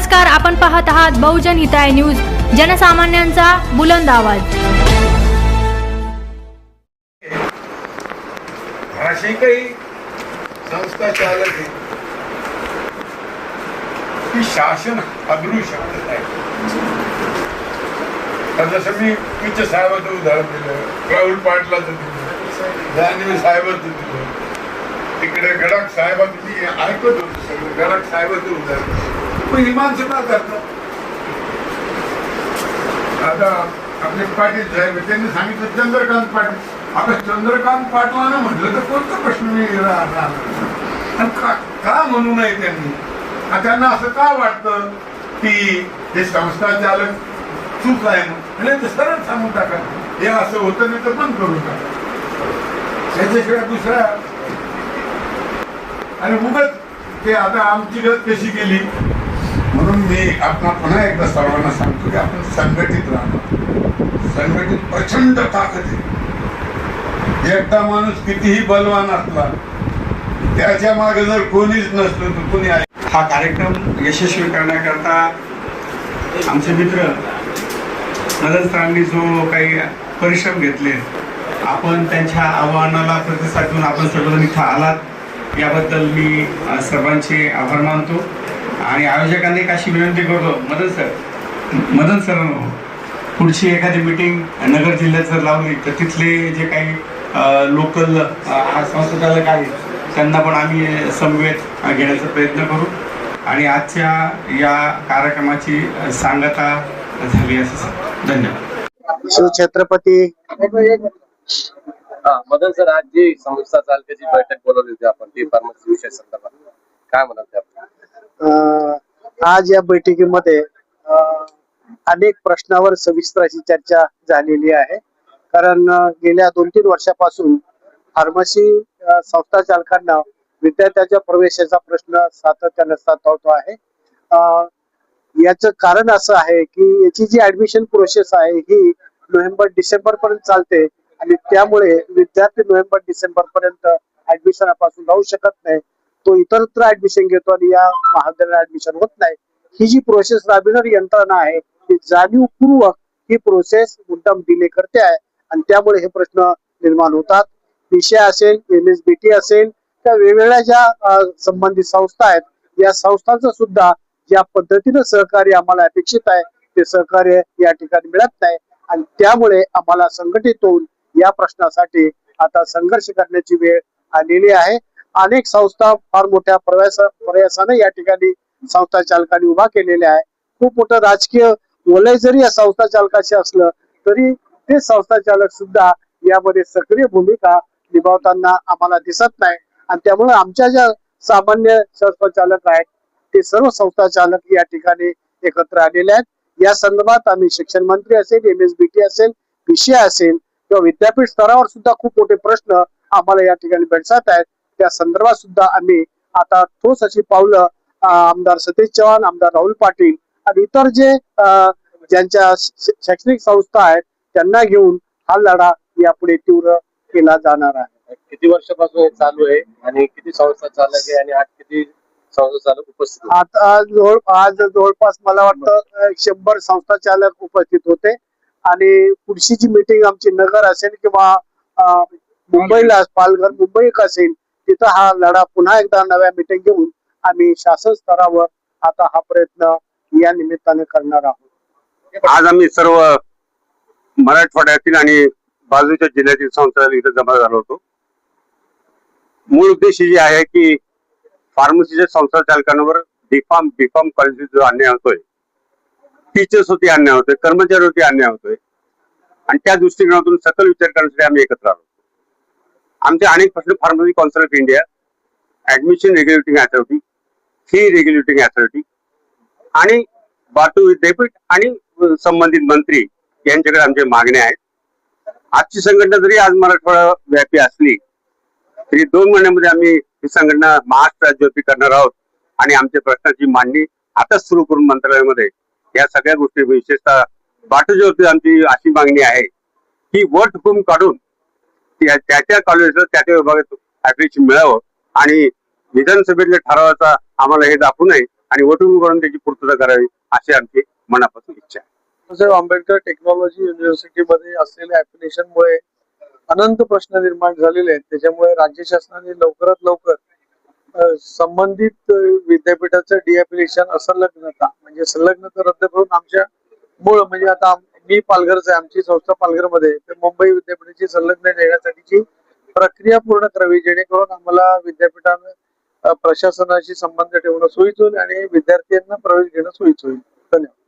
नमस्कार, आपण पाहत आहात बहुजन हिताय न्यूज, जनसामान्यांचा बुलंद आवाज। अशी काही संस्था चालक आहे की शासन हादरू शकत नाही। जसं मी पिच्च साहेबाचं उदाहरण दिलं, राहुल पाटलाचं दिलं, जानवी साहेबाचं दिलं, तिकडे गडाख साहेबाचं मी ऐकत होतो सगळं, गडाख साहेबाचं उदाहरण पण इमान सुद्धा करतात। आता आपले पाटील साहेब त्यांनी सांगितलं चंद्रकांत पाटील, आता चंद्रकांत पाटलानं म्हटलं तर कोणता प्रश्न मी का म्हणू नये त्यांनी? त्यांना असं का वाटतं की हे संस्था चालक चूक आहे म्हणून सरळ सांगून टाका, हे असं होतं नाही तर बंद करून टाका, त्याच्याशिवाय दुसऱ्या। आणि उगाच ते आता आमची गत कशी गेली म्हणून मी आपण पुन्हा एकदा सर्वांना सांगतो की आपण संघटित राहणार। संघटित प्रचंड ताकद आहे। एकटा माणूस कितीही बलवान असला, त्याच्या मागे जर कोणीच नसलं तर कोणी आहे। हा कार्यक्रम यशस्वी करण्याकरता आमचे मित्र मदन सरांनी जो काही परिश्रम घेतले, आपण त्यांच्या आव्हानाला प्रतिसाद देऊन आपण सर्वजण इथं आलात, याबद्दल मी सर्वांचे आभार मानतो। आणि आयोजकांनी एक अशी विनंती करतो, मदन सर पुढची एखादी मीटिंग नगर जिल्ह्यात जर लावली तर तिथले जे काही लोकल संस्थाचालक आहेत त्यांना पण आम्ही समवेत घेण्याचा प्रयत्न करू आणि आजच्या या कार्यक्रमाची सांगता झाली असं। धन्यवाद। शिवछत्रपती मदन सर, आज जी संस्था चालकाची बैठक बोलवली होती आपण, ती फार्मसी विषय संदर्भात काय म्हणाल ते आपण? आज या बैठकीमध्ये अनेक प्रश्नावर सविस्तर अशी चर्चा झालेली आहे। कारण गेल्या 2-3 वर्षापासून फार्मसी संस्था चालकांना विद्यार्थ्याच्या प्रवेशाचा प्रश्न सातत्याने सतावतो आहे। याचं कारण असं आहे की याची जी ऍडमिशन प्रोसेस आहे ही नोव्हेंबर-डिसेंबर पर्यंत चालते आणि त्यामुळे विद्यार्थी नोव्हेंबर-डिसेंबर पर्यंत ऍडमिशनापासून राहू शकत नाही, तो इतरत्र ऍडमिशन घेतो आणि या महाविद्यालयात ऍडमिशन होत नाही। ही जी प्रोसेस राबविणारी यंत्रणा आहे ती जाणीवपूर्वक ही प्रोसेस मुद्दाम डिले करते आहे आणि त्यामुळे हे प्रश्न निर्माण होतात। विषय असेल, MSBT असेल, त्या वेगवेगळ्या ज्या संबंधित संस्था आहेत, या संस्थांचं सुद्धा ज्या पद्धतीनं सहकार्य आम्हाला अपेक्षित आहे ते सहकार्य या ठिकाणी मिळत नाही आणि त्यामुळे आम्हाला संघटित होऊन या प्रश्नासाठी आता संघर्ष करण्याची वेळ आलेली आहे। अनेक संस्था फार मोठ्या प्रयासाने या ठिकाणी संस्था चालकांनी उभा केलेल्या आहे। खूप मोठं राजकीय वलय जरी या संस्था चालकाचे असलं तरी ते संस्था चालक सुद्धा यामध्ये सक्रिय भूमिका निभावताना आम्हाला दिसत नाही आणि त्यामुळे आमच्या ज्या सामान्य संस्था चालक आहेत ते सर्व संस्था चालक या ठिकाणी एकत्र आलेले आहेत। या संदर्भात आम्ही शिक्षण मंत्री असेल, MSBT असेल, PCI असेल किंवा विद्यापीठ स्तरावर सुद्धा खूप मोठे प्रश्न आम्हाला या ठिकाणी भेडसावत आहेत। त्या संदर्भात सुद्धा आम्ही आता ठोस अशी पावलं आमदार सतीश चव्हाण, आमदार राहुल पाटील आणि इतर जे ज्यांच्या शैक्षणिक संस्था आहेत त्यांना घेऊन हा लढा यापुढे तीव्र केला जाणार आहे। किती वर्षापासून हे चालू आहे आणि किती संस्था चालक आहे आणि आज किती संस्था चालक उपस्थित? आज जवळपास मला वाटतं 100 संस्था चालक उपस्थित होते आणि पुढची जी मीटिंग आमची नगर असेल किंवा मुंबईला पालघर मुंबई असेल तिथं हा लढा पुन्हा एकदा नव्या मीटिंग घेऊन आम्ही शासन स्तरावर आता हा प्रयत्न या निमित्ताने करणार आहोत। आज आम्ही सर्व मराठवाड्यातील आणि बाजूच्या जिल्ह्यातील संस्था इथे जमा झालो होतो। मूळ उद्देश जी आहे की फार्मसीच्या संस्था चालकांवर बीफार्म कॉलेज जो अन्याय होतोय, टीचर्स होती अन्याय होतोय, कर्मचारी होती अन्याय होतोय आणि त्या दृष्टिकोनातून सकल विचार करण्यासाठी आम्ही एकत्र आलो। आमचे अनेक प्रश्न pharmacy council of India, admission regulating authority, fee regulating authority आणि बाटू विद्यापीठ आणि संबंधित मंत्री यांच्याकडे आमच्या मागण्या आहेत। आजची संघटना जरी आज मराठवाडा व्यापी असली तरी 2 महिन्यामध्ये आम्ही ही संघटना महाराष्ट्र राज्यव्यापी करणार आहोत आणि आमच्या प्रश्नाची मांडणी आताच सुरू करून मंत्रालयामध्ये या सगळ्या गोष्टी, विशेषतः बाटूच्या आमची अशी मागणी आहे की वट हुकूम काढून त्या कॉलेजला त्या विभागात ऍप्लिकेशन मिळावं आणि विधानसभेतल्या ठरावाचा आम्हाला हे दाखवू नये आणि वोटिंग करून त्याची पूर्तता करावी अशी आमची मनापासून इच्छा आहे. बाबासाहेब आंबेडकर टेक्नॉलॉजी युनिव्हर्सिटीमध्ये असलेल्या ऍप्लिकेशनमुळे अनंत प्रश्न निर्माण झालेले आहेत. त्याच्यामुळे राज्य शासनाने लवकरात लवकर संबंधित विद्यापीठाचं डिॲप्लिकेशन असंलग्नता म्हणजे संलग्नता रद्द करून आमच्या मूळ म्हणजे आता मी पालघरचा आहे, आमची संस्था पालघरमध्ये, तर मुंबई विद्यापीठाची संलग्न देण्यासाठीची प्रक्रिया पूर्ण करावी, जेणेकरून आम्हाला विद्यापीठानं प्रशासनाशी संबंध ठेवणं सोयीचं होईल आणि विद्यार्थ्यांना प्रवेश घेणं सोयीचं होईल. धन्यवाद.